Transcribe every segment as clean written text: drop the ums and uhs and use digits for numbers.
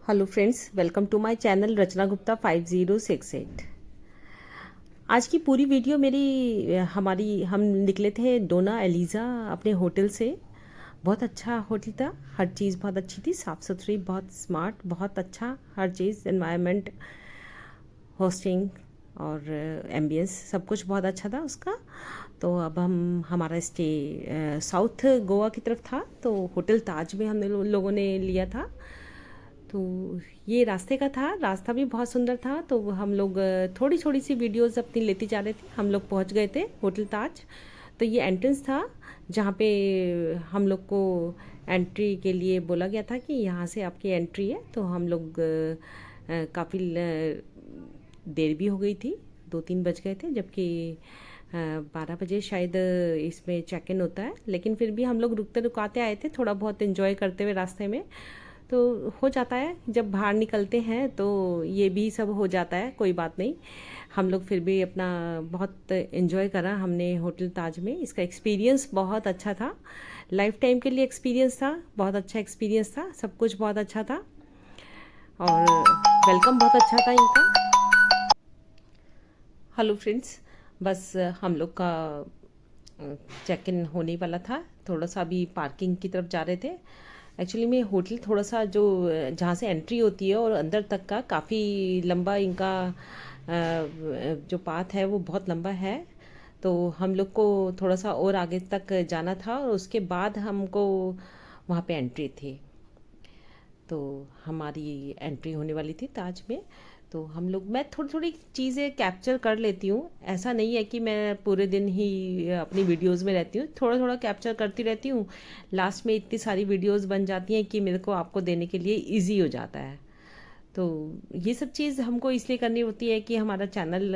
Hello friends, welcome to my channel Rachna Gupta 5068। आज की पूरी वीडियो हम निकले थे डोना एलिज़ा अपने होटल से। बहुत अच्छा होटल था, हर चीज़ बहुत अच्छी थी, साफ़ सुथरी, बहुत स्मार्ट, बहुत अच्छा हर चीज़, एनवायरनमेंट, होस्टिंग और एम्बियंस सब कुछ बहुत अच्छा था उसका। तो अब हमारा स्टे साउथ गोवा की तरफ था, तो होटल ताज में हमने लोगों ने लिया था। तो ये रास्ते का था, रास्ता भी बहुत सुंदर था। तो हम लोग थोड़ी थोड़ी सी वीडियोस अपनी लेते जा रहे थे। हम लोग पहुंच गए थे होटल ताज। तो ये एंट्रेंस था जहाँ पे हम लोग को एंट्री के लिए बोला गया था कि यहाँ से आपकी एंट्री है। तो हम लोग काफ़ी देर भी हो गई थी, 2-3 बज गए थे, जबकि 12 बजे शायद इसमें चेक इन होता है। लेकिन फिर भी हम लोग रुकते रुकाते आए थे, थोड़ा बहुत एंजॉय करते हुए रास्ते में। तो हो जाता है जब बाहर निकलते हैं, तो ये भी सब हो जाता है, कोई बात नहीं। हम लोग फिर भी अपना बहुत एंजॉय करा हमने होटल ताज में। इसका एक्सपीरियंस बहुत अच्छा था, लाइफ टाइम के लिए एक्सपीरियंस था, बहुत अच्छा एक्सपीरियंस था, सब कुछ बहुत अच्छा था और वेलकम बहुत अच्छा था इनका। हेलो फ्रेंड्स, बस हम लोग का चेक इन होने वाला था, थोड़ा सा अभी पार्किंग की तरफ जा रहे थे। एक्चुअली में होटल थोड़ा सा जो जहाँ से एंट्री होती है और अंदर तक का काफ़ी लंबा इनका जो पाथ है वो बहुत लंबा है। तो हम लोग को थोड़ा सा और आगे तक जाना था और उसके बाद हमको वहाँ पे एंट्री थी। तो हमारी एंट्री होने वाली थी ताज में। तो मैं थोड़ी थोड़ी चीज़ें कैप्चर कर लेती हूँ। ऐसा नहीं है कि मैं पूरे दिन ही अपनी वीडियोस में रहती हूँ, थोड़ा थोड़ा कैप्चर करती रहती हूँ। लास्ट में इतनी सारी वीडियोस बन जाती हैं कि मेरे को आपको देने के लिए इजी हो जाता है। तो ये सब चीज़ हमको इसलिए करनी होती है कि हमारा चैनल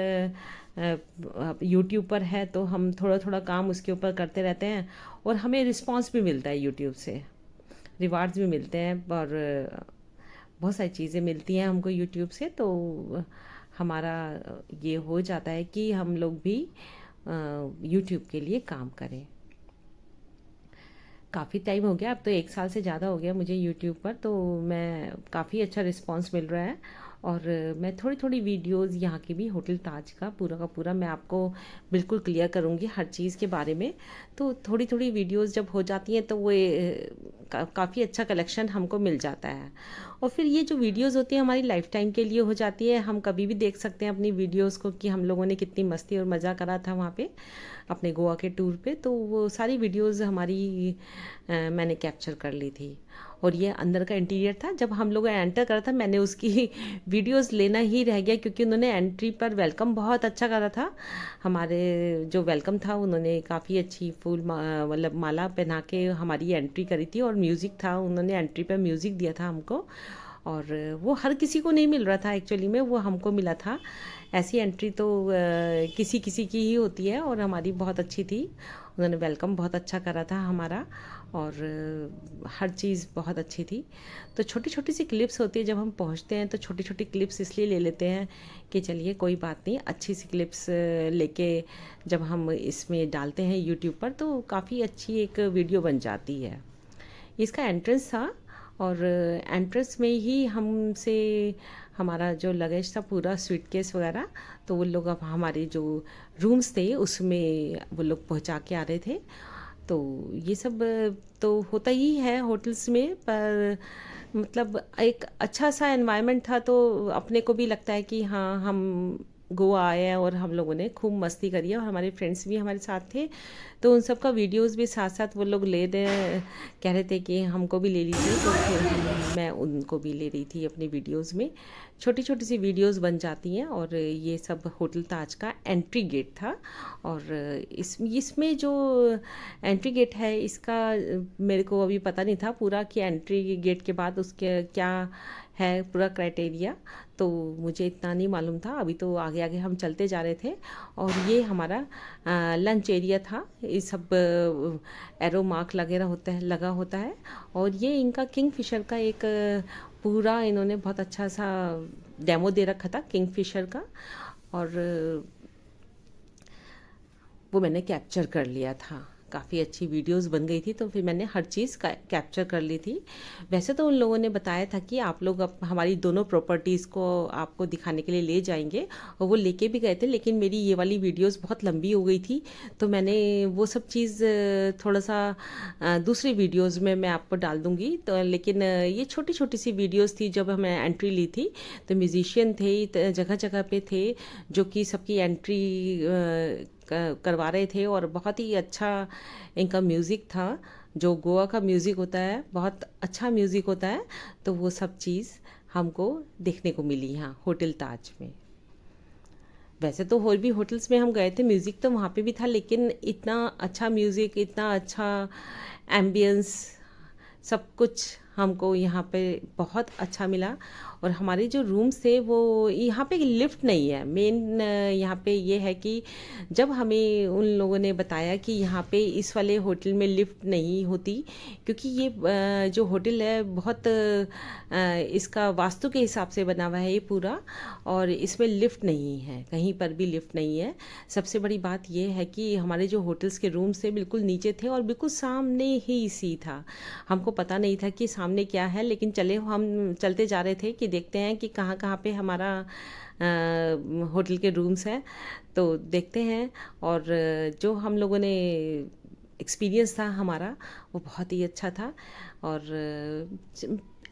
यूट्यूब पर है, तो हम थोड़ा थोड़ा काम उसके ऊपर करते रहते हैं और हमें रिस्पांस भी मिलता है यूट्यूब से, रिवार्ड्स भी मिलते हैं और बहुत सारी चीज़ें मिलती हैं हमको यूट्यूब से। तो हमारा ये हो जाता है कि हम लोग भी यूट्यूब के लिए काम करें। काफ़ी टाइम हो गया, अब तो 1 साल से ज़्यादा हो गया मुझे यूट्यूब पर। तो मैं काफ़ी अच्छा रिस्पांस मिल रहा है और मैं थोड़ी थोड़ी वीडियोस यहाँ की भी होटल ताज का पूरा मैं आपको बिल्कुल क्लियर करूँगी हर चीज़ के बारे में। तो थोड़ी थोड़ी वीडियोस जब हो जाती हैं तो वो काफ़ी अच्छा कलेक्शन हमको मिल जाता है। और फिर ये जो वीडियोस होती हैं हमारी लाइफ टाइम के लिए हो जाती है। हम कभी भी देख सकते हैं अपनी वीडियोस को कि हम लोगों ने कितनी मस्ती और मज़ा करा था वहाँ पे अपने गोवा के टूर पे। तो वो सारी वीडियोस हमारी मैंने कैप्चर कर ली थी। और ये अंदर का इंटीरियर था, जब हम लोग एंटर करा था मैंने उसकी वीडियोस लेना ही रह गया, क्योंकि उन्होंने एंट्री पर वेलकम बहुत अच्छा करा था। हमारे जो वेलकम था उन्होंने काफ़ी अच्छी फूल मतलब माला पहना के हमारी एंट्री करी थी और म्यूज़िक था, उन्होंने एंट्री पर म्यूज़िक दिया था हमको। और वो हर किसी को नहीं मिल रहा था एक्चुअली में, वो हमको मिला था। ऐसी एंट्री तो किसी किसी की ही होती है और हमारी बहुत अच्छी थी। उन्होंने वेलकम बहुत अच्छा करा था हमारा और हर चीज़ बहुत अच्छी थी। तो छोटी छोटी सी क्लिप्स होती है, जब हम पहुंचते हैं तो छोटी छोटी क्लिप्स इसलिए ले लेते हैं कि चलिए कोई बात नहीं, अच्छी सी क्लिप्स लेके जब हम इसमें डालते हैं यूट्यूब पर तो काफ़ी अच्छी एक वीडियो बन जाती है। इसका एंट्रेंस था और एंट्रेंस में ही हमसे हमारा जो लगेज था पूरा सूटकेस वगैरह, तो वो लोग अब हमारे जो रूम्स थे उसमें वो लोग पहुंचा के आ रहे थे। तो ये सब तो होता ही है होटल्स में, पर मतलब एक अच्छा सा एनवायरनमेंट था। तो अपने को भी लगता है कि हाँ, हम गोवा आए हैं और हम लोगों ने खूब मस्ती करी है और हमारे फ्रेंड्स भी हमारे साथ थे। तो उन सब का वीडियोस भी साथ साथ वो लोग ले दे कह रहे थे कि हमको भी ले लीजिए, तो फिर मैं उनको भी ले रही थी अपनी वीडियोस में। छोटी छोटी सी वीडियोस बन जाती हैं। और ये सब होटल ताज का एंट्री गेट था। और इसमें जो एंट्री गेट है इसका मेरे को अभी पता नहीं था पूरा कि एंट्री गेट के बाद उसके क्या है पूरा क्राइटेरिया, तो मुझे इतना नहीं मालूम था। अभी तो आगे आगे हम चलते जा रहे थे और ये हमारा लंच एरिया था। ये सब एरो मार्क वगैरह होता है, लगा होता है। और ये इनका किंग फिशर का एक पूरा इन्होंने बहुत अच्छा सा डेमो दे रखा था किंग फिशर का, और वो मैंने कैप्चर कर लिया था। काफ़ी अच्छी वीडियोस बन गई थी, तो फिर मैंने हर चीज़ कैप्चर कर ली थी। वैसे तो उन लोगों ने बताया था कि आप लोग हमारी दोनों प्रॉपर्टीज़ को आपको दिखाने के लिए ले जाएंगे, और वो लेके भी गए थे, लेकिन मेरी ये वाली वीडियोस बहुत लंबी हो गई थी, तो मैंने वो सब चीज़ थोड़ा सा दूसरी वीडियोस में मैं आपको डाल दूंगी। तो लेकिन ये छोटी छोटी सी वीडियोस थी। जब हमें एंट्री ली थी तो म्यूजिशियन थे, जगह जगह पे थे, जो कि सबकी एंट्री करवा रहे थे, और बहुत ही अच्छा इनका म्यूज़िक था। जो गोवा का म्यूज़िक होता है, बहुत अच्छा म्यूज़िक होता है। तो वो सब चीज़ हमको देखने को मिली यहाँ होटल ताज में। वैसे तो और भी होटल्स में हम गए थे, म्यूज़िक तो वहाँ पे भी था, लेकिन इतना अच्छा म्यूज़िक, इतना अच्छा एम्बियंस, सब कुछ हमको यहाँ पे बहुत अच्छा मिला। और हमारे जो रूम्स थे वो, यहाँ पे लिफ्ट नहीं है। मेन यहाँ पे ये है कि जब हमें उन लोगों ने बताया कि यहाँ पे इस वाले होटल में लिफ्ट नहीं होती, क्योंकि ये जो होटल है बहुत इसका वास्तु के हिसाब से बना हुआ है ये पूरा, और इसमें लिफ्ट नहीं है, कहीं पर भी लिफ्ट नहीं है। सबसे बड़ी बात ये है कि हमारे जो होटल्स के रूम्स थे बिल्कुल नीचे थे, और बिल्कुल सामने ही सी था। हमको पता नहीं था कि सामने क्या है, लेकिन हम चलते जा रहे थे कि देखते हैं कि कहाँ कहाँ पे हमारा होटल के रूम्स हैं, तो देखते हैं। और जो हम लोगों ने एक्सपीरियंस था हमारा, वो बहुत ही अच्छा था। और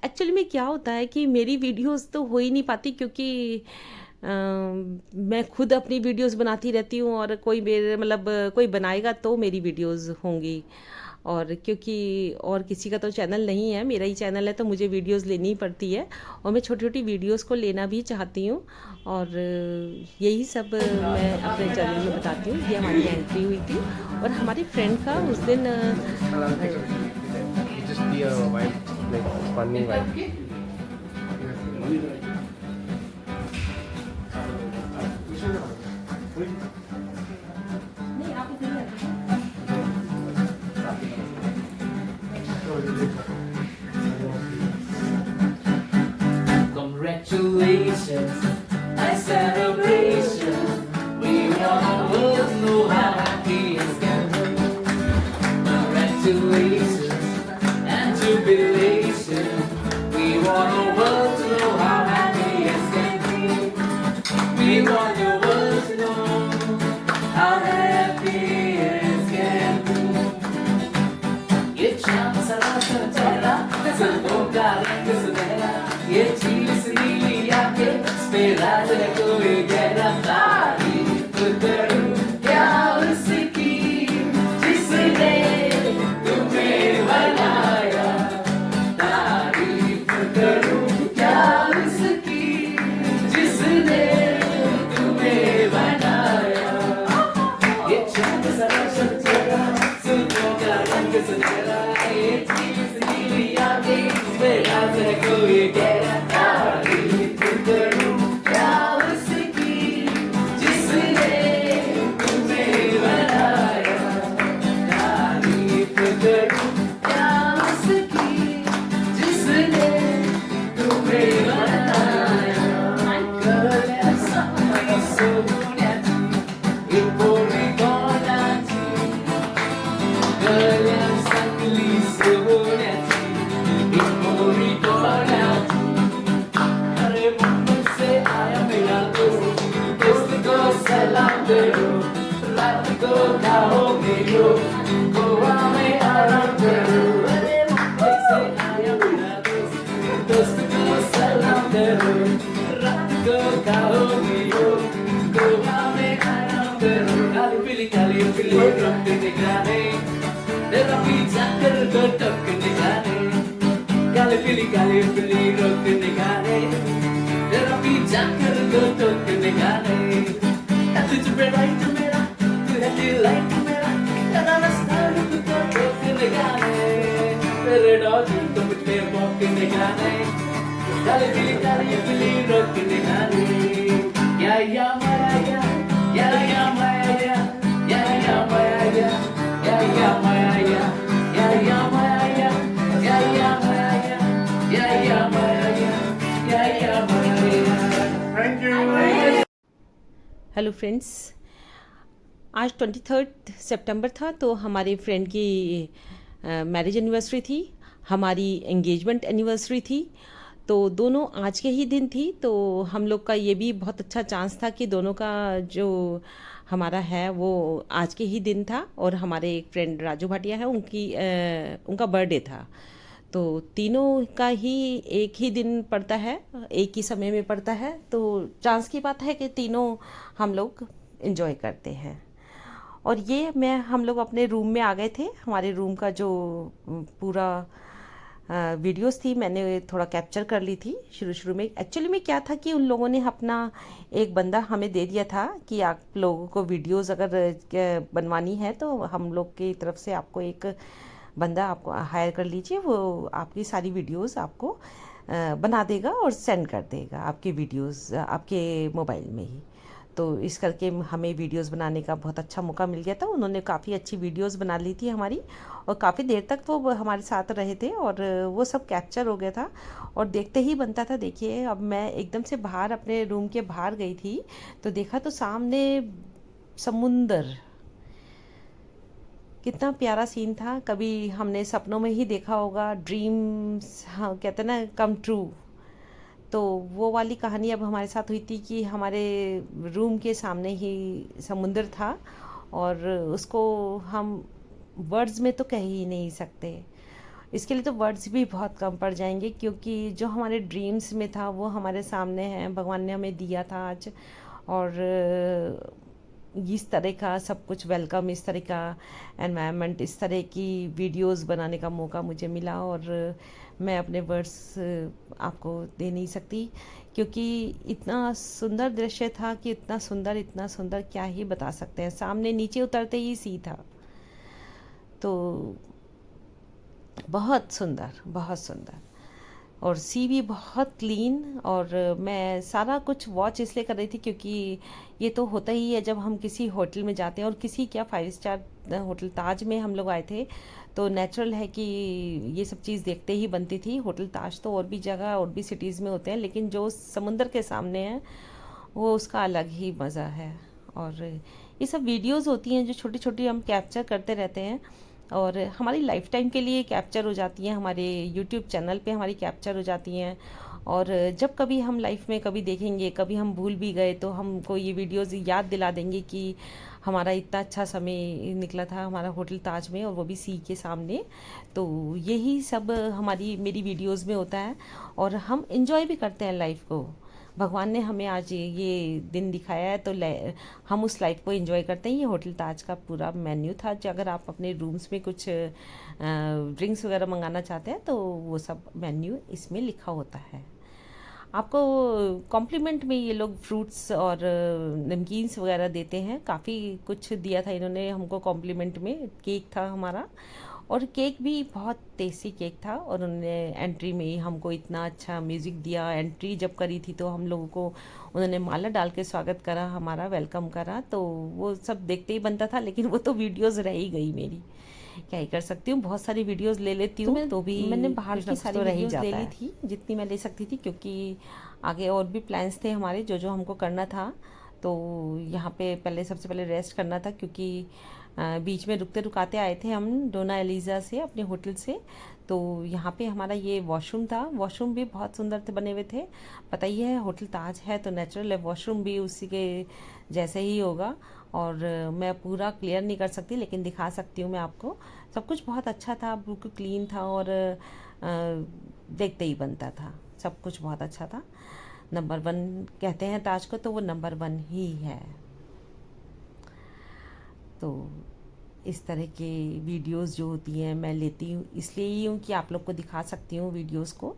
एक्चुअली में क्या होता है कि मेरी वीडियोस तो हो ही नहीं पाती, क्योंकि मैं खुद अपनी वीडियोस बनाती रहती हूँ, और कोई मेरे मतलब कोई बनाएगा तो मेरी वीडियोस होंगी। और क्योंकि और किसी का तो चैनल नहीं है, मेरा ही चैनल है, तो मुझे वीडियोस लेनी ही पड़ती है, और मैं छोटी छोटी वीडियोस को लेना भी चाहती हूँ। और यही सब मैं अपने चैनल में बताती हूँ। ये हमारी एंट्री हुई थी, और हमारी फ्रेंड का उस दिन Congratulations and celebration. We want the world to know how happy it's can be. Congratulations and jubilation. We want the world to know how happy it's can be. We want the world to know how happy it's can be. Ye chant sara sara chehra, sabon ka rang sunehra. ये चीज नीली आंखें मेरा है कोई गहरा तारीफ करूं क्या उसकी जिसने तुम्हें बनाया। तारीफ करूं क्या उसकी जिसने तुम्हें बनाया। ये चांद सरा चेहरा सुल्फों का रंग सुनहरा। ये चीज नीली आंखें मेरा है कोई गहरा हेलो फ्रेंड्स, आज 23 सितंबर था, तो हमारे फ्रेंड की मैरिज एनिवर्सरी थी, हमारी एंगेजमेंट एनिवर्सरी थी, तो दोनों आज के ही दिन थी। तो हम लोग का ये भी बहुत अच्छा चांस था कि दोनों का जो हमारा है वो आज के ही दिन था। और हमारे एक फ्रेंड राजू भाटिया है, उनका बर्थडे था। तो तीनों का ही एक ही दिन पड़ता है, एक ही समय में पड़ता है, तो चांस की बात है कि तीनों हम लोग इन्जॉय करते हैं। और ये हम लोग अपने रूम में आ गए थे। हमारे रूम का जो पूरा वीडियोस थी मैंने थोड़ा कैप्चर कर ली थी शुरू शुरू में। एक्चुअली में क्या था कि उन लोगों ने अपना एक बंदा हमें दे दिया था कि आप लोगों को वीडियोस अगर बनवानी है तो हम लोग की तरफ से आपको एक बंदा आपको हायर कर लीजिए, वो आपकी सारी वीडियोस आपको बना देगा और सेंड कर देगा आपकी वीडियोस आपके मोबाइल में ही। तो इस करके हमें वीडियोस बनाने का बहुत अच्छा मौका मिल गया था। उन्होंने काफ़ी अच्छी वीडियोस बना ली थी हमारी, और काफ़ी देर तक वो हमारे साथ रहे थे और वो सब कैप्चर हो गया था और देखते ही बनता था। देखिए, अब मैं एकदम से बाहर अपने रूम के बाहर गई थी तो देखा तो सामने समुंदर, कितना प्यारा सीन था। कभी हमने सपनों में ही देखा होगा, ड्रीम्स, हाँ कहते हैं ना, कम ट्रू। तो वो वाली कहानी अब हमारे साथ हुई थी कि हमारे रूम के सामने ही समुंदर था और उसको हम वर्ड्स में तो कह ही नहीं सकते। इसके लिए तो वर्ड्स भी बहुत कम पड़ जाएंगे, क्योंकि जो हमारे ड्रीम्स में था वो हमारे सामने है, भगवान ने हमें दिया था आज। और इस तरह का सब कुछ वेलकम, इस तरह का एनवायरनमेंट, इस तरह की वीडियोस बनाने का मौका मुझे मिला। और मैं अपने वर्ड्स आपको दे नहीं सकती, क्योंकि इतना सुंदर दृश्य था कि इतना सुंदर क्या ही बता सकते हैं। सामने नीचे उतरते ही सी था, तो बहुत सुंदर, बहुत सुंदर। और सी भी बहुत क्लीन। और मैं सारा कुछ वॉच इसलिए कर रही थी क्योंकि ये तो होता ही है जब हम किसी होटल में जाते हैं, और किसी क्या 5 स्टार होटल ताज में हम लोग आए थे, तो नेचुरल है कि ये सब चीज़ देखते ही बनती थी। होटल ताज तो और भी जगह और भी सिटीज़ में होते हैं, लेकिन जो समुंदर के सामने है वो उसका अलग ही मज़ा है। और ये सब वीडियोस होती हैं जो छोटी छोटी हम कैप्चर करते रहते हैं और हमारी लाइफ टाइम के लिए कैप्चर हो जाती हैं, हमारे यूट्यूब चैनल पे हमारी कैप्चर हो जाती हैं। और जब कभी हम लाइफ में कभी देखेंगे, कभी हम भूल भी गए, तो हमको ये वीडियोस याद दिला देंगे कि हमारा इतना अच्छा समय निकला था हमारा होटल ताज में, और वो भी सी के सामने। तो यही सब हमारी मेरी वीडियोस में होता है और हम इंजॉय भी करते हैं लाइफ को। भगवान ने हमें आज ये दिन दिखाया है तो हम उस लाइफ को एंजॉय करते हैं। ये होटल ताज का पूरा मेन्यू था। जो अगर आप अपने रूम्स में कुछ ड्रिंक्स वगैरह मंगाना चाहते हैं तो वो सब मेन्यू इसमें लिखा होता है। आपको कॉम्प्लीमेंट में ये लोग फ्रूट्स और नमकीन्स वगैरह देते हैं। काफ़ी कुछ दिया था इन्होंने हमको कॉम्प्लीमेंट में। केक था हमारा, और केक भी बहुत टेस्टी केक था। और उन्होंने एंट्री में ही हमको इतना अच्छा म्यूज़िक दिया। एंट्री जब करी थी तो हम लोगों को उन्होंने माला डाल के स्वागत करा, हमारा वेलकम करा। तो वो सब देखते ही बनता था, लेकिन वो तो वीडियोज़ रह ही गई मेरी, क्या ही कर सकती हूँ। बहुत सारी वीडियोस ले लेती हूँ, तो भी मैंने बाहर की सारी वीडियोस ले ली थी जितनी मैं ले सकती थी, क्योंकि आगे और भी प्लान्स थे हमारे जो जो हमको करना था। तो यहाँ पे सबसे पहले रेस्ट करना था, क्योंकि बीच में रुकते रुकाते आए थे हम डोना एलिज़ा से, अपने होटल से। तो यहाँ पे हमारा ये वॉशरूम था। वॉशरूम भी बहुत सुंदर थे, बने हुए थे। पता ही है होटल ताज है तो नेचुरल है, वॉशरूम भी उसी के जैसे ही होगा। और मैं पूरा क्लियर नहीं कर सकती, लेकिन दिखा सकती हूँ मैं आपको। सब कुछ बहुत अच्छा था, बिल्कुल क्लीन था और देखते ही बनता था। सब कुछ बहुत अच्छा था। नंबर 1 कहते हैं ताज को, तो वो नंबर 1 ही है। तो इस तरह के वीडियोस जो होती हैं मैं लेती हूँ, इसलिए ही हूँ कि आप लोग को दिखा सकती हूँ वीडियोस को।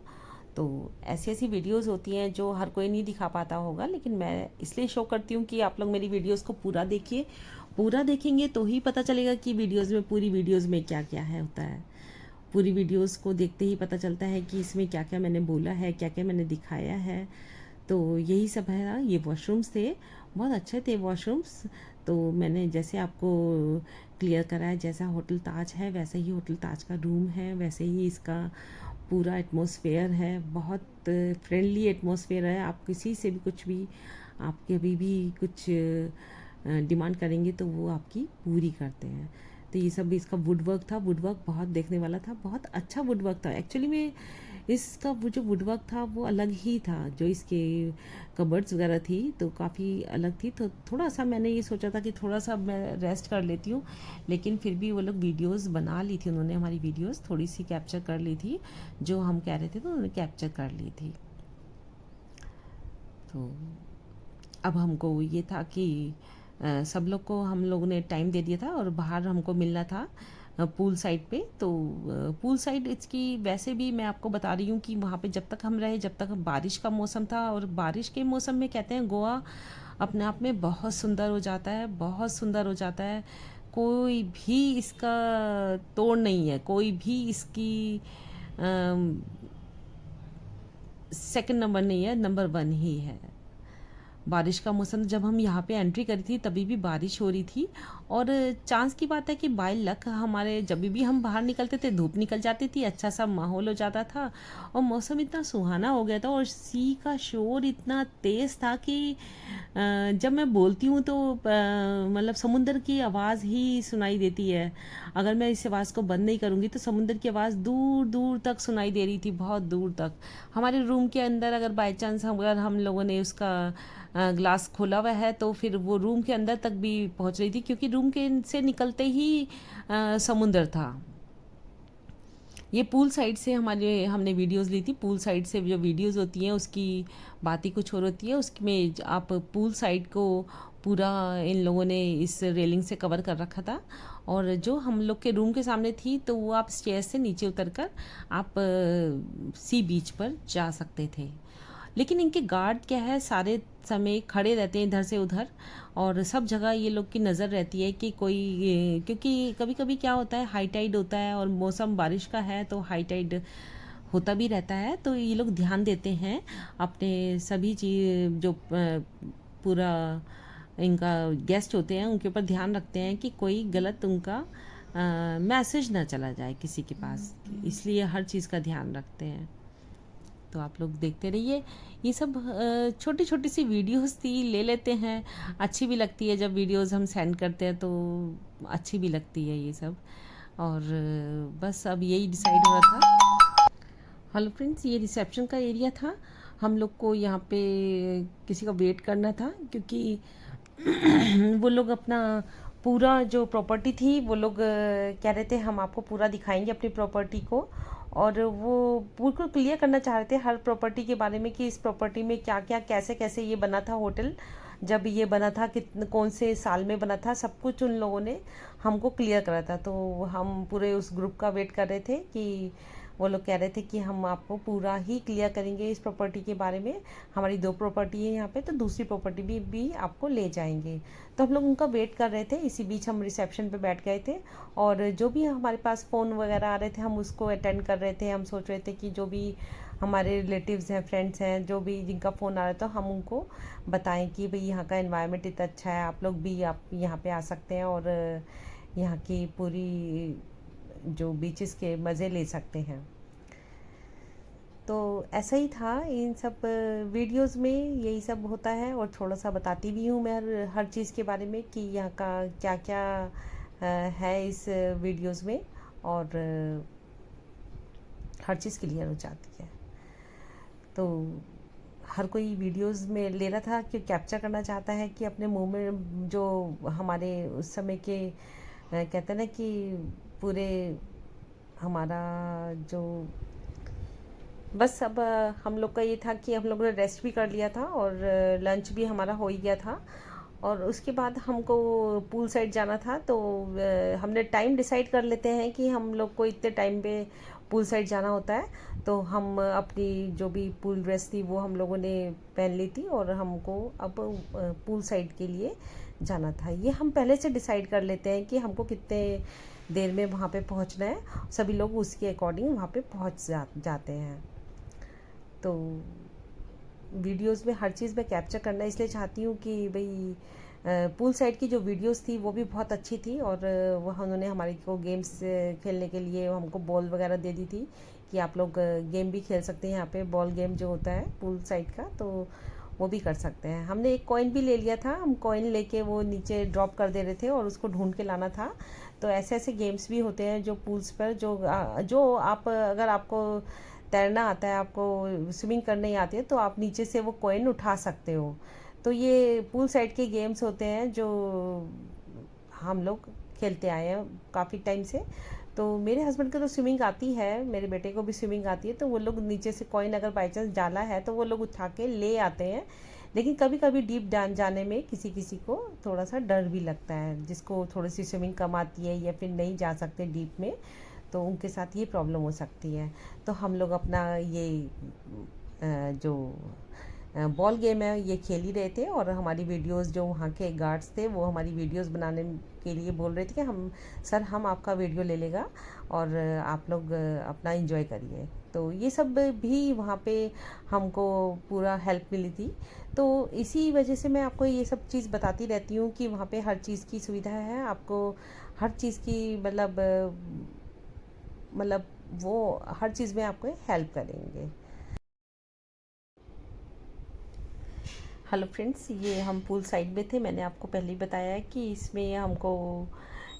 तो ऐसी ऐसी वीडियोस होती हैं जो हर कोई नहीं दिखा पाता होगा, लेकिन मैं इसलिए शो करती हूँ कि आप लोग मेरी वीडियोस को पूरा देखिए। पूरा देखेंगे तो ही पता चलेगा कि पूरी वीडियोस में क्या क्या है होता है। पूरी वीडियोस को देखते ही पता चलता है कि इसमें क्या क्या मैंने बोला है, क्या क्या मैंने दिखाया है। तो यही सब है ना। ये वॉशरूम्स थे, बहुत अच्छे थे वॉशरूम्स। तो मैंने जैसे आपको क्लियर कराया, जैसा होटल ताज है वैसे ही होटल ताज का रूम है, वैसे ही इसका पूरा एटमॉस्फेयर है। बहुत फ्रेंडली एटमॉस्फेयर है। आप किसी से भी कुछ भी, आप कभी भी कुछ डिमांड करेंगे तो वो आपकी पूरी करते हैं। तो ये सब इसका वुड वर्क था, वुड वर्क बहुत देखने वाला था, बहुत अच्छा वुड वर्क था। एक्चुअली में इसका वो जो वुड वर्क था वो अलग ही था, जो इसके कबर्ड्स वगैरह थी तो काफ़ी अलग थी। तो थोड़ा सा मैंने ये सोचा था कि थोड़ा सा मैं रेस्ट कर लेती हूँ, लेकिन फिर भी वो लोग वीडियोस बना ली थी, उन्होंने हमारी वीडियोस थोड़ी सी कैप्चर कर ली थी, जो हम कह रहे थे तो उन्होंने कैप्चर कर ली थी। तो अब हमको ये था कि सब लोग को हम लोगों ने टाइम दे दिया था और बाहर हमको मिलना था पूल साइड पे। तो पूल साइड इसकी वैसे भी मैं आपको बता रही हूँ कि वहाँ पे जब तक हम रहे, जब तक बारिश का मौसम था, और बारिश के मौसम में कहते हैं गोवा अपने आप में बहुत सुंदर हो जाता है, बहुत सुंदर हो जाता है। कोई भी इसका तोड़ नहीं है, कोई भी इसकी सेकंड नंबर नहीं है, नंबर वन ही है। बारिश का मौसम, जब हम यहाँ पे एंट्री करी थी तभी भी बारिश हो रही थी, और चांस की बात है कि बाय लक हमारे जब भी हम बाहर निकलते थे धूप निकल जाती थी, अच्छा सा माहौल हो जाता था और मौसम इतना सुहाना हो गया था, और सी का शोर इतना तेज़ था कि जब मैं बोलती हूँ तो मतलब समुंदर की आवाज़ ही सुनाई देती है। अगर मैं इस आवाज़ को बंद नहीं करूँगी तो समुंदर की आवाज़ दूर दूर तक सुनाई दे रही थी, बहुत दूर तक। हमारे रूम के अंदर अगर बाई चांस अगर हम लोगों ने उसका ग्लास खोला हुआ है तो फिर वो रूम के अंदर तक भी पहुंच रही थी, क्योंकि रूम के से निकलते ही समुंदर था। ये पूल साइड से हमने वीडियोस ली थी। पूल साइड से जो वीडियोस होती हैं उसकी बात ही कुछ और होती है। उसमें आप पूल साइड को पूरा इन लोगों ने इस रेलिंग से कवर कर रखा था, और जो हम लोग के रूम के सामने थी तो वो आप स्टेयर से नीचे उतरकर आप सी बीच पर जा सकते थे। लेकिन इनके गार्ड क्या है, सारे समय खड़े रहते हैं इधर से उधर, और सब जगह ये लोग की नज़र रहती है कि कोई, क्योंकि कभी कभी क्या होता है हाई टाइड होता है और मौसम बारिश का है तो हाई टाइड होता भी रहता है, तो ये लोग ध्यान देते हैं अपने सभी चीज जो पूरा इनका गेस्ट होते हैं उनके ऊपर ध्यान रखते हैं कि कोई गलत उनका मैसेज ना चला जाए किसी के पास, इसलिए हर चीज़ का ध्यान रखते हैं। तो आप लोग देखते रहिए। ये सब छोटी छोटी सी वीडियोस थी, ले लेते हैं, अच्छी भी लगती है जब वीडियोस हम सेंड करते हैं तो अच्छी भी लगती है ये सब। और बस अब यही डिसाइड हुआ था। हेलो फ्रेंड्स, ये रिसेप्शन का एरिया था। हम लोग को यहाँ पे किसी का वेट करना था, क्योंकि वो लोग अपना पूरा जो प्रॉपर्टी थी वो लोग कह रहे थे हम आपको पूरा दिखाएंगे अपनी प्रॉपर्टी को, और वो बिल्कुल क्लियर करना चाह रहे थे हर प्रॉपर्टी के बारे में कि इस प्रॉपर्टी में क्या क्या कैसे कैसे ये बना था होटल, जब ये बना था कितने कौन से साल में बना था, सब कुछ उन लोगों ने हमको क्लियर करा था। तो हम पूरे उस ग्रुप का वेट कर रहे थे कि वो लोग कह रहे थे कि हम आपको पूरा ही क्लियर करेंगे इस प्रॉपर्टी के बारे में। हमारी 2 प्रॉपर्टी है यहाँ पे, तो दूसरी प्रॉपर्टी भी आपको ले जाएंगे। तो हम लोग उनका वेट कर रहे थे, इसी बीच हम रिसेप्शन पे बैठ गए थे, और जो भी हमारे पास फ़ोन वगैरह आ रहे थे हम उसको अटेंड कर रहे थे। हम सोच रहे थे कि जो भी हमारे रिलेटिव्स हैं, फ्रेंड्स हैं, जो भी जिनका फ़ोन आ रहा था हम उनको बताएं कि भाई यहाँ का एनवायरनमेंट इतना अच्छा है, आप लोग भी आप यहाँ पे आ सकते हैं और यहाँ की पूरी जो बीचेस के मज़े ले सकते हैं। तो ऐसा ही था इन सब वीडियोस में, यही सब होता है, और थोड़ा सा बताती भी हूँ मैं हर चीज़ के बारे में कि यहाँ का क्या क्या है इस वीडियोस में, और हर चीज़ क्लियर हो जाती है। तो हर कोई वीडियोस में ले रहा था कि कैप्चर करना चाहता है कि अपने मुंह में जो हमारे उस समय के कहते हैं ना कि पूरे हमारा जो बस अब हम लोग का ये था कि हम लोगों ने रेस्ट भी कर लिया था और लंच भी हमारा हो ही गया था, और उसके बाद हमको पूल साइड जाना था। तो हमने टाइम डिसाइड कर लेते हैं कि हम लोग को इतने टाइम पे पूल साइड जाना होता है, तो हम अपनी जो भी पूल ड्रेस थी वो हम लोगों ने पहन ली थी और हमको अब पूल साइड के लिए जाना था। ये हम पहले से डिसाइड कर लेते हैं कि हमको कितने देर में वहाँ पे पहुँचना है, सभी लोग उसके अकॉर्डिंग वहाँ पे पहुँच जाते हैं। तो वीडियोस में हर चीज़ मैं कैप्चर करना इसलिए चाहती हूँ कि भाई पूल साइड की जो वीडियोस थी वो भी बहुत अच्छी थी, और वह उन्होंने हमारे को गेम्स खेलने के लिए हमको बॉल वगैरह दे दी थी कि आप लोग गेम भी खेल सकते हैं यहाँ पे, बॉल गेम जो होता है पूल साइड का, तो वो भी कर सकते हैं। हमने एक कॉइन भी ले लिया था, हम कॉइन लेके वो नीचे ड्रॉप कर दे रहे थे और उसको ढूंढ के लाना था। तो ऐसे ऐसे गेम्स भी होते हैं जो पूल्स पर, जो आप, अगर आपको तैरना आता है, आपको स्विमिंग करनी नहीं आती है, तो आप नीचे से वो कॉइन उठा सकते हो। तो ये पूल साइड के गेम्स होते हैं जो हम लोग खेलते आए हैं काफ़ी टाइम से। तो मेरे हस्बैंड को तो स्विमिंग आती है, मेरे बेटे को भी स्विमिंग आती है, तो वो लोग नीचे से कॉइन अगर बाई चांस डाला है तो वो लोग उठा के ले आते हैं। लेकिन कभी कभी डीप डान जाने में किसी किसी को थोड़ा सा डर भी लगता है, जिसको थोड़ी सी स्विमिंग कम आती है या फिर नहीं जा सकते डीप में, तो उनके साथ ये प्रॉब्लम हो सकती है। तो हम लोग अपना ये जो बॉल गेम है ये खेल ही रहे थे, और हमारी वीडियोस, जो वहाँ के गार्ड्स थे वो हमारी वीडियोस बनाने के लिए बोल रहे थे कि हम आपका वीडियो ले लेगा और आप लोग अपना एंजॉय करिए। तो ये सब भी वहाँ पे हमको पूरा हेल्प मिली थी। तो इसी वजह से मैं आपको ये सब चीज़ बताती रहती हूँ कि वहाँ पे हर चीज़ की सुविधा है, आपको हर चीज़ की मतलब वो हर चीज़ में आपको हेल्प करेंगे। हेलो फ्रेंड्स, ये हम पूल साइड में थे। मैंने आपको पहले ही बताया है कि इसमें हमको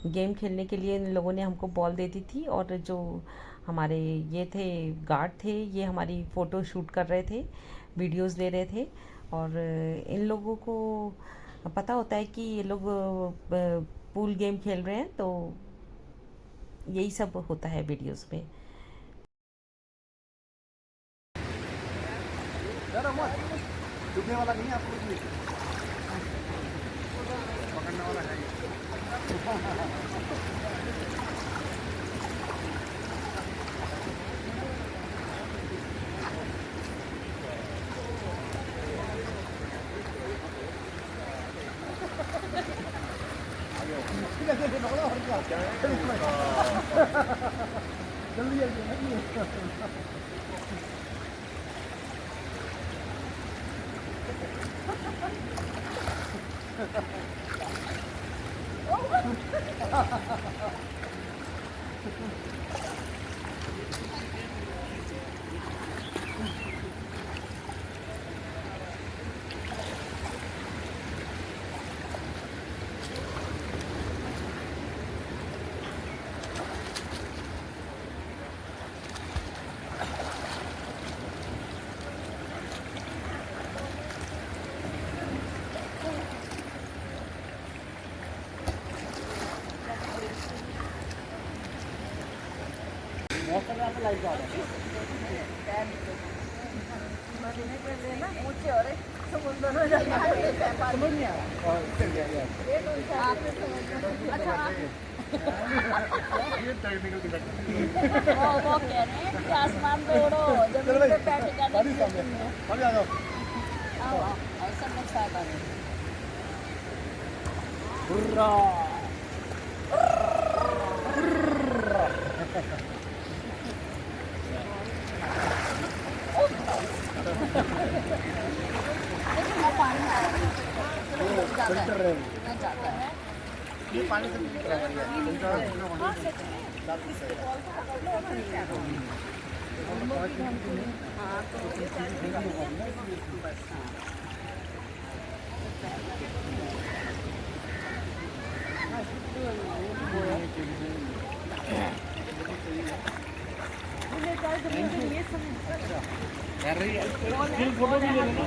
गेम खेलने के लिए इन लोगों ने हमको बॉल दे दी थी, और जो हमारे ये थे गार्ड थे, ये हमारी फ़ोटो शूट कर रहे थे, वीडियोस ले रहे थे। और इन लोगों को पता होता है कि ये लोग पूल गेम खेल रहे हैं, तो यही सब होता है वीडियोस में। डूबने वाला नहीं है आपको भी पकड़ने वाला है जल्दी जल्दी ये टेक्निकल डिफेक्ट वो कह रहे हैं कि आसमान पे उड़ो, जमीन पे पैर टिकाने की जरूरत नहीं है। अभी आ जाओ आओ आओ, ऐसा मत साथ आ रहे। देखो पानी आ रहा है, जाता है। ये पानी से फिल्टर हाँ सच में, इसके बॉल को पकड़ लो और नीचे आ जाओ। हाँ तो ये सारी बस हाँ। फोटो भी ले लेना।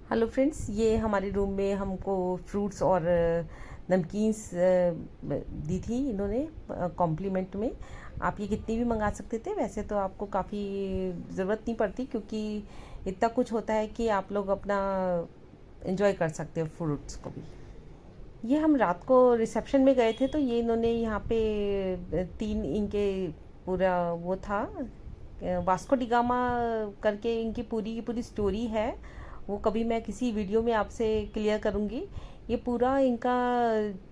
हेलो फ्रेंड्स, ये हमारे रूम में हमको फ्रूट्स और नमकीन्स दी थी इन्होंने कॉम्प्लीमेंट में। आप ये कितनी भी मंगा सकते थे, वैसे तो आपको काफ़ी ज़रूरत नहीं पड़ती, क्योंकि इतना कुछ होता है कि आप लोग अपना एंजॉय कर सकते हो फ्रूट्स को भी। ये हम रात को रिसेप्शन में गए थे, तो ये इन्होंने यहाँ पे 3 इनके पूरा वो था, वास्को डिगामा करके इनकी पूरी की पूरी स्टोरी है। वो कभी मैं किसी वीडियो में आपसे क्लियर करूँगी। ये पूरा इनका,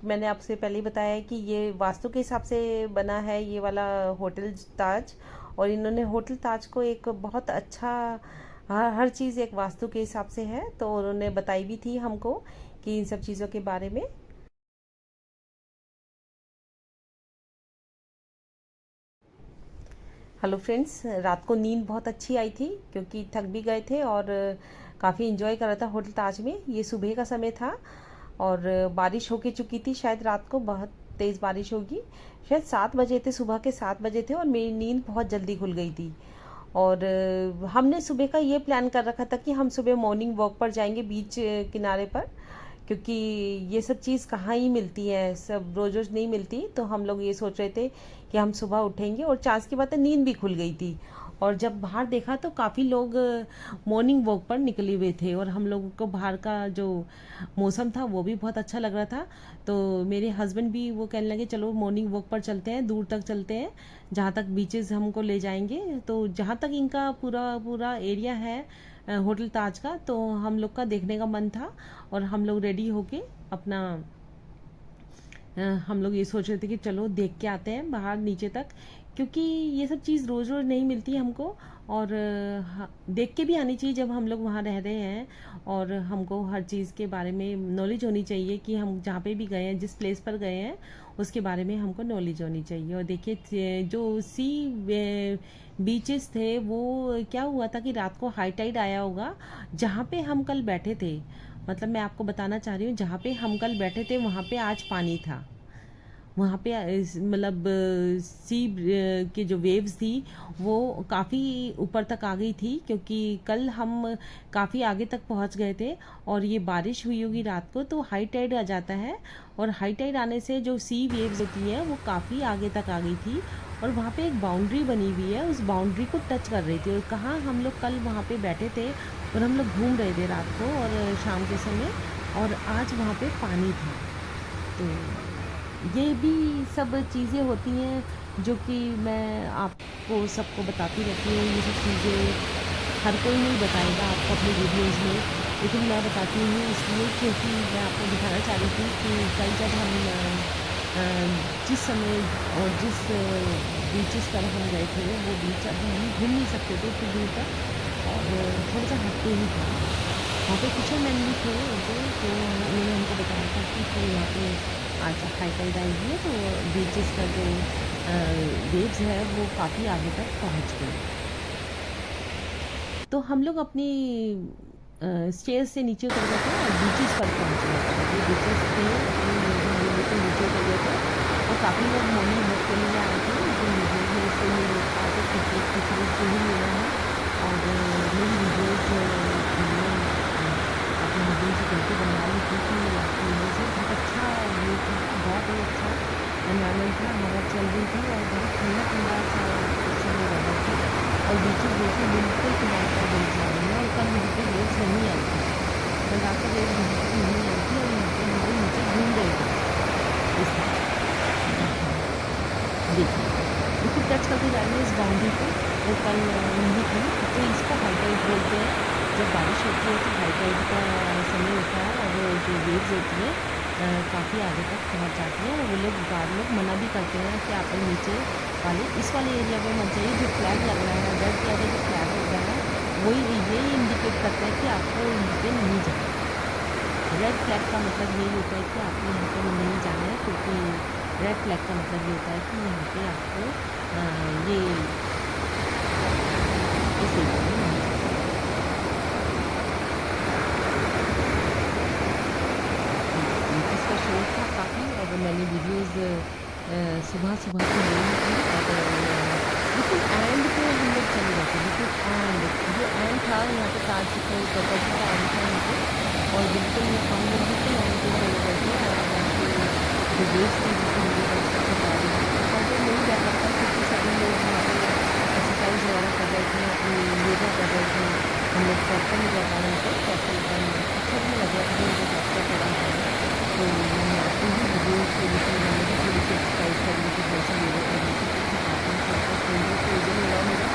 मैंने आपसे पहले ही बताया है कि ये वास्तु के हिसाब से बना है ये वाला होटल ताज। और इन्होंने होटल ताज को एक बहुत अच्छा, हर चीज़ एक वास्तु के हिसाब से है, तो उन्होंने बताई भी थी हमको कि इन सब चीज़ों के बारे में। हेलो फ्रेंड्स, रात को नींद बहुत अच्छी आई थी क्योंकि थक भी गए थे और काफ़ी इन्जॉय कर रहा था होटल ताज में। ये सुबह का समय था और बारिश हो के चुकी थी, शायद रात को बहुत तेज़ बारिश होगी। शायद 7 बजे थे, सुबह के 7 बजे थे और मेरी नींद बहुत जल्दी खुल गई थी। और हमने सुबह का ये प्लान कर रखा था कि हम सुबह मॉर्निंग वॉक पर जाएंगे बीच किनारे पर, क्योंकि ये सब चीज़ कहाँ ही मिलती है, सब रोज़ रोज़ नहीं मिलती। तो हम लोग ये सोच रहे थे कि हम सुबह उठेंगे और चांस की बात है नींद भी खुल गई थी। और जब बाहर देखा तो काफ़ी लोग मॉर्निंग वॉक पर निकले हुए थे और हम लोगों को बाहर का जो मौसम था वो भी बहुत अच्छा लग रहा था। तो मेरे हस्बैंड भी वो कहने लगे चलो मॉर्निंग वॉक पर चलते हैं, दूर तक चलते हैं जहाँ तक बीचेस हमको ले जाएंगे। तो जहाँ तक इनका पूरा पूरा एरिया है होटल ताज का, तो हम लोग का देखने का मन था और हम लोग रेडी होके अपना हम लोग ये सोच रहे थे कि चलो देख के आते हैं बाहर नीचे तक, क्योंकि ये सब चीज़ रोज़ रोज़ नहीं मिलती हमको और देख के भी आनी चाहिए जब हम लोग वहाँ रह रहे हैं। और हमको हर चीज़ के बारे में नॉलेज होनी चाहिए कि हम जहाँ पे भी गए हैं, जिस प्लेस पर गए हैं उसके बारे में हमको नॉलेज होनी चाहिए। और देखिए जो बीचेस थे वो क्या हुआ था कि रात को हाई टाइड आया होगा। जहाँ पे हम कल बैठे थे, मतलब मैं आपको बताना चाह रही हूँ, जहाँ पे हम कल बैठे थे वहाँ पे आज पानी था। वहाँ पे मतलब सी के जो वेव्स थी वो काफ़ी ऊपर तक आ गई थी, क्योंकि कल हम काफ़ी आगे तक पहुँच गए थे और ये बारिश हुई होगी रात को तो हाई टाइड आ जाता है। और हाई टाइड आने से जो सी वेव्स होती हैं वो काफ़ी आगे तक आ गई थी और वहाँ पे एक बाउंड्री बनी हुई है, उस बाउंड्री को टच कर रही थी। और कहाँ हम लोग कल वहाँ पे बैठे थे और हम लोग घूम रहे थे रात को और शाम के समय, और आज वहाँ पे पानी था। तो ये भी सब चीज़ें होती हैं जो कि मैं आपको सबको बताती रहती हूँ। ये सब चीज़ें हर कोई नहीं बताएगा आपको अपने वीडियोज़ में, लेकिन मैं बताती हूँ इसलिए क्योंकि मैं आपको दिखाना चाह रही थी कि कल जब हम जिस समय और जिस बीचेस पर हम गए थे वो बीच अब हम घूम नहीं सकते थे इतनी दूर तक और थोड़ा सा हटते ही था। वहाँ पे फिशरमैन भी थे तो उन्होंने हमको बताया था कि फिर यहाँ पे आज हाई टाइड आई हुई है तो बीचेस का जो वेव्स है वो काफ़ी आगे तक पहुँच गए। तो हम लोग अपनी स्टेयर से नीचे उतर गए थे और बीचेस पर पहुँच गए थे। जो बीचेस थे बिल्कुल नीचे उतर गए थे और काफ़ी लोग मॉर्निंग वॉक के लिए आए थे, लेकिन वीडियोज़ में इसलिए नहीं देख पाते क्योंकि कुछ ही मिला है। और मेरी वीडियोज़ अपने हस्बैंड से कहकर बनवा ली थी कि आपकी वजह से बहुत अच्छा व्यू था, बहुत ही अच्छा एनवायरनमेंट था, हवा चल रही थी और बहुत ठंडा ठंडा सा उस समय वेदर था और बीचेस देखिए बिल्कुल किनारे पर वेव्स आ रही हैं। और कल यहाँ पे वेव्स नहीं आई थी, कल रात को वेव्स यहाँ पर नहीं आई थी और यहाँ पे हम लोग नीचे घूम रहे थे। इस देखिए बिल्कुल टच करके जा रही है इस बाउंड्री को, वो कल नहीं थी। तो इसको हाई टाइड बोलते हैं। जब बारिश होती है तो हाई टाइड का समय होता है और जो वेव्स होती है काफ़ी आगे तक पहुंच जाती है और वो लोग गार्ड लोग मना भी करते हैं कि आप नीचे वाले इस वाले एरिया में मत जाइए। जो फ्लैग लग रहा है, रेड कलर का जो फ्लैग लग रहा है वही ये इंडिकेट करता है कि आपको यहाँ पे नहीं जाना। रेड फ्लैग का मतलब यही होता है कि आपको यहाँ पे नहीं जाना है, क्योंकि रेड फ्लैग का मतलब ये होता है कि यहाँ पे आपको ये इस एरिया में नहीं जाना। इसका शौक था काफ़ी और मैंने वीडियोज़ सुबह सुबह की ली थी और बिल्कुल एंड पे हम लोग चले गए थे। बिल्कुल एंड जो एंड था यहाँ पे ताज का प्रॉपर्टी का एंड था यहाँ पे और बिल्कुल हम लोग बिल्कुल एंड पे चले गए थे और वहाँ पे जो वेव्स थी जिससे मुझे बहुत अच्छा जा रही थी और तो नहीं जा सकता क्योंकि सभी लोग वहाँ पे एक्सरसाइज वगैरह कर रहे थे, अपनी योगा कर रहे थे। हम लोग ट्रैक्टर में जा रहे थे, ट्रैक्टर का अच्छा भी लग रहा था कि मुझे ट्रैक्टर चला है। तो मैंने आपको भी वीडियोज़ के विषय मैंने भी थोड़ी सी एक्सरसाइज कर ली थी, थोड़ा सा योगा कर ली थी क्योंकि काफ़ी थोड़ा केंद्र से वजन हो रहा मेरा,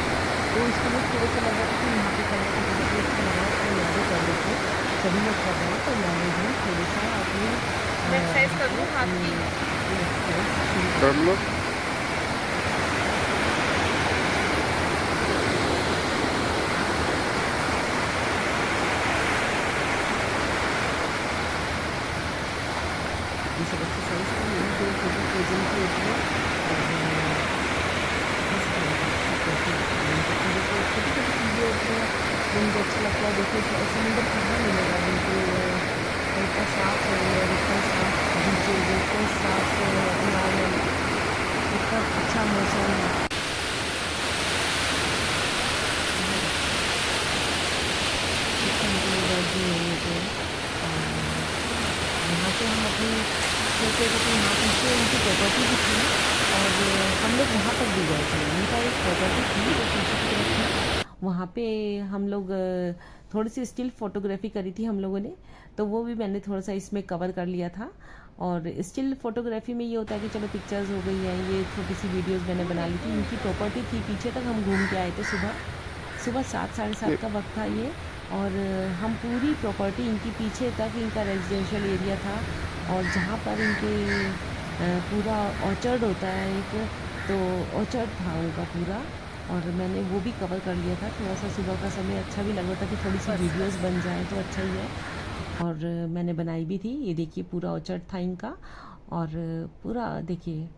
तो इसके लिए थोड़ा सा लगा कि यहाँ पे करने का बहुत ही अच्छा लगा तो मैं भी कर लेती हूँ। सभी लोग कर रहे हैं तो मैंने भी थोड़ा सा अपनी एक्सरसाइज कर लूँ हाथ की। एक्सरसाइज कर लो। ये सब एक्सरसाइज का यही जो छोटी वजन की होती है और इस तरह की अच्छा लगता है। देखिए समुद्र कहाँ मिलेगा, बिल्कुल इतना साफ समुद्र, इतना साफ बीचेज, इतना साफ इन्वायरमेंट, इतना अच्छा मौसम। एनर्जी है मुझे। और यहाँ पे हम अपनी सोचे थे कि यहाँ पीछे उनकी प्रॉपर्टी भी थी, और हम लोग वहाँ पर भी गए थे। उनका एक प्रॉपर्टी थी जो पीछे की तरफ थी, वहाँ पे हम लोग थोड़ी सी स्टिल फोटोग्राफी करी थी हम लोगों ने, तो वो भी मैंने थोड़ा सा इसमें कवर कर लिया था। और स्टिल फोटोग्राफी में ये होता है कि चलो पिक्चर्स हो गई हैं, ये छोटी सी वीडियोस मैंने बना ली थी। इनकी प्रॉपर्टी थी पीछे तक, हम घूम के आए थे सुबह सुबह 7 साढ़े 7 का वक्त था ये। और हम पूरी प्रॉपर्टी इनकी पीछे तक, इनका रेजिडेंशियल एरिया था, और जहाँ पर इनके पूरा ऑर्चर्ड होता है एक, तो ऑर्चर्ड था उनका पूरा, और मैंने वो भी कवर कर लिया था। थोड़ा सा सुबह का समय अच्छा भी लग रहा था कि थोड़ी सी वीडियोस बन जाए तो अच्छा ही है, और मैंने बनाई भी थी। ये देखिए पूरा ऑर्चर्ड था इनका, और पूरा देखिए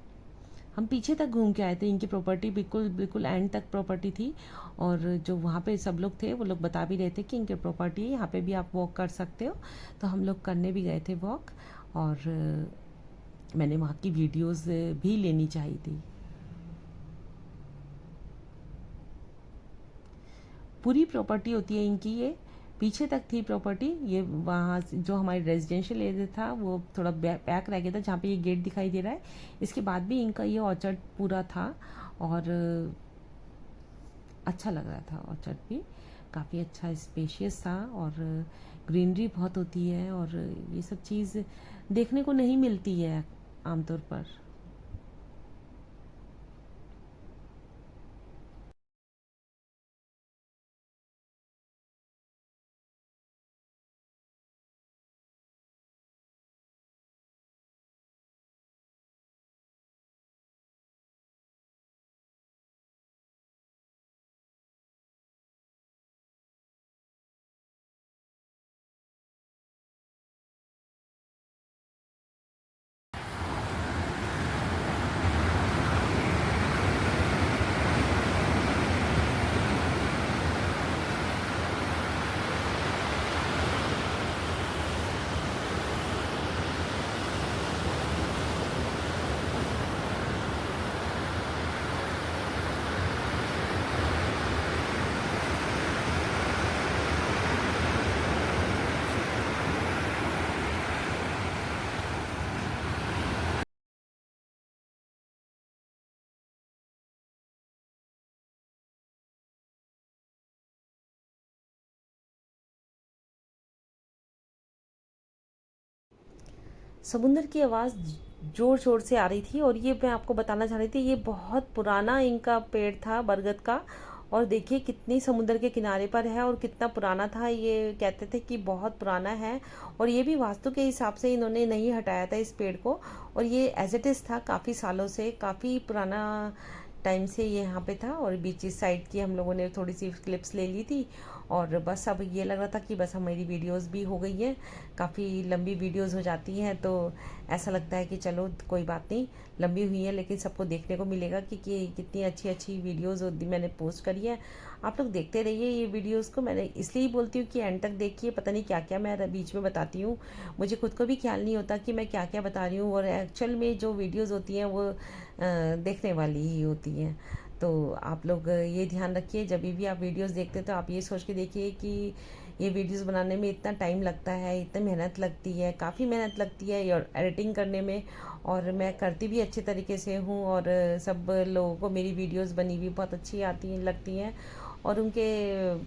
हम पीछे तक घूम के आए थे। इनकी प्रॉपर्टी बिल्कुल बिल्कुल एंड तक प्रॉपर्टी थी, और जो वहाँ पे सब लोग थे वो लोग बता भी रहे थे कि इनकी प्रॉपर्टी है, यहाँ पे भी आप वॉक कर सकते हो। तो हम लोग करने भी गए थे वॉक, और मैंने वहाँ की वीडियोस भी लेनी चाहिए थी। पूरी प्रॉपर्टी होती है इनकी, ये पीछे तक थी प्रॉपर्टी। ये वहाँ जो हमारी रेजिडेंशियल एरिया था वो थोड़ा पैक रह गया था, जहाँ पे ये गेट दिखाई दे रहा है। इसके बाद भी इनका ये ऑर्चर्ड पूरा था, और अच्छा लग रहा था। ऑर्चर्ड भी काफ़ी अच्छा स्पेशियस था, और ग्रीनरी बहुत होती है, और ये सब चीज़ देखने को नहीं मिलती है आमतौर पर। समुंदर की आवाज़ ज़ोर शोर से आ रही थी, और ये मैं आपको बताना चाह रही थी, ये बहुत पुराना इनका पेड़ था बरगद का। और देखिए कितनी समुंदर के किनारे पर है, और कितना पुराना था। ये कहते थे कि बहुत पुराना है, और ये भी वास्तु के हिसाब से इन्होंने नहीं हटाया था इस पेड़ को, और ये एज इट इज़ था काफ़ी सालों से, काफ़ी पुराना टाइम से ये यहाँ पे था। और बीच साइड की हम लोगों ने थोड़ी सी क्लिप्स ले ली थी, और बस अब ये लग रहा था कि बस हमारी वीडियोस भी हो गई है। काफ़ी लंबी वीडियोस हो जाती हैं, तो ऐसा लगता है कि चलो कोई बात नहीं, लंबी हुई है लेकिन सबको देखने को मिलेगा कि कितनी अच्छी अच्छी वीडियोस मैंने पोस्ट करी है। आप लोग देखते रहिए ये वीडियोस को। मैंने इसलिए बोलती हूँ कि एंड तक देखिए, पता नहीं क्या क्या मैं बीच में बताती हूँ, मुझे खुद को भी ख्याल नहीं होता कि मैं क्या क्या बता रही हूँ, और एक्चुअल में जो वीडियोस होती हैं वो देखने वाली ही होती हैं। तो आप लोग ये ध्यान रखिए, जब भी आप वीडियोस देखते हैं तो आप ये सोच के देखिए कि ये वीडियोस बनाने में इतना टाइम लगता है, इतनी मेहनत लगती है, काफ़ी मेहनत लगती है और एडिटिंग करने में, और मैं करती भी अच्छे तरीके से हूँ, और सब लोगों को मेरी वीडियोस बनी हुई बहुत अच्छी आती हैं, लगती हैं, और उनके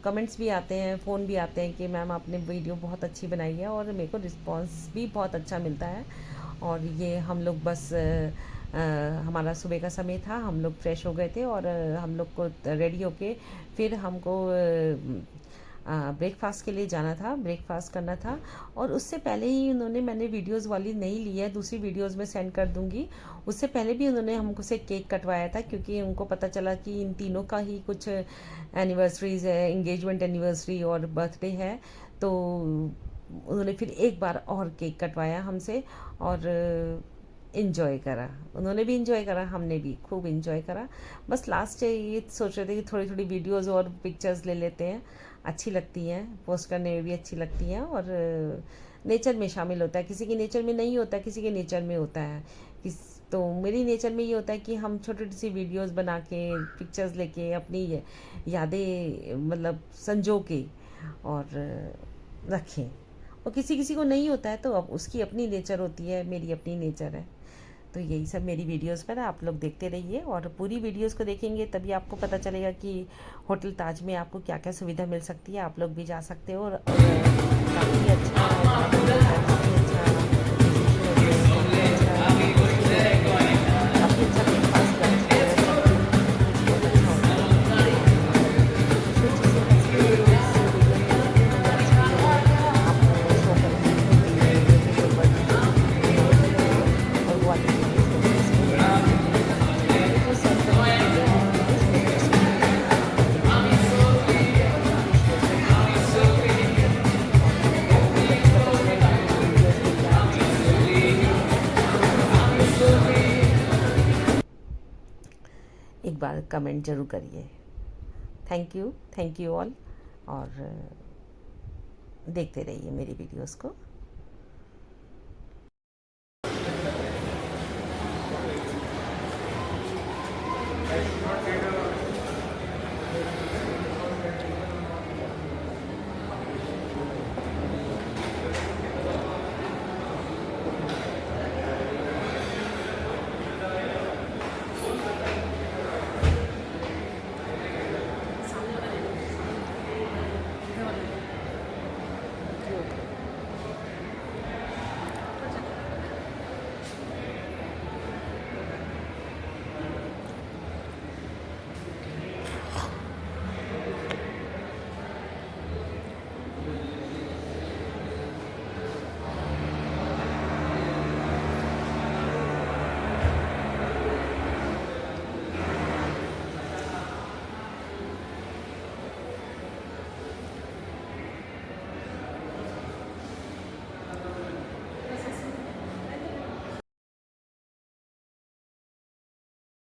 कमेंट्स भी आते हैं, फ़ोन भी आते हैं कि मैम आपने वीडियो बहुत अच्छी बनाई है, और मेरे को रिस्पॉन्स भी बहुत अच्छा मिलता है। और ये हम लोग बस हमारा सुबह का समय था, हम लोग फ्रेश हो गए थे, और हम लोग को रेडी होके फिर हमको ब्रेकफास्ट के लिए जाना था, ब्रेकफास्ट करना था। और उससे पहले ही उन्होंने, मैंने वीडियोस वाली नहीं ली है, दूसरी वीडियोस में सेंड कर दूंगी। उससे पहले भी उन्होंने हमको से केक कटवाया था, क्योंकि उनको पता चला कि इन तीनों का ही कुछ एनिवर्सरीज है, इंगेजमेंट एनिवर्सरी और बर्थडे है, तो उन्होंने फिर एक बार और केक कटवाया हमसे। और इन्जॉय करा, उन्होंने भी इन्जॉय करा, हमने भी खूब इन्जॉय करा। बस लास्ट ये सोच रहे थे कि थोड़ी थोड़ी वीडियोस और पिक्चर्स ले लेते हैं, अच्छी लगती हैं, पोस्ट करने में भी अच्छी लगती हैं और नेचर में शामिल होता है। किसी के नेचर में नहीं होता, किसी के नेचर में होता है। तो मेरी नेचर में ये होता है कि हम छोटी छोटी सी वीडियोस बना के, पिक्चर्स लेके, अपनी यादें मतलब संजो के और रखें। और किसी किसी को नहीं होता है तो अब उसकी अपनी नेचर होती है, मेरी अपनी नेचर है। तो यही सब मेरी वीडियोस पर है, आप लोग देखते रहिए और पूरी वीडियोस को देखेंगे तभी आपको पता चलेगा कि होटल ताज में आपको क्या क्या सुविधा मिल सकती है। आप लोग भी जा सकते हो और काफ़ी अच्छा एक बार कमेंट ज़रूर करिए। थैंक यू ऑल और देखते रहिए मेरी वीडियोस को।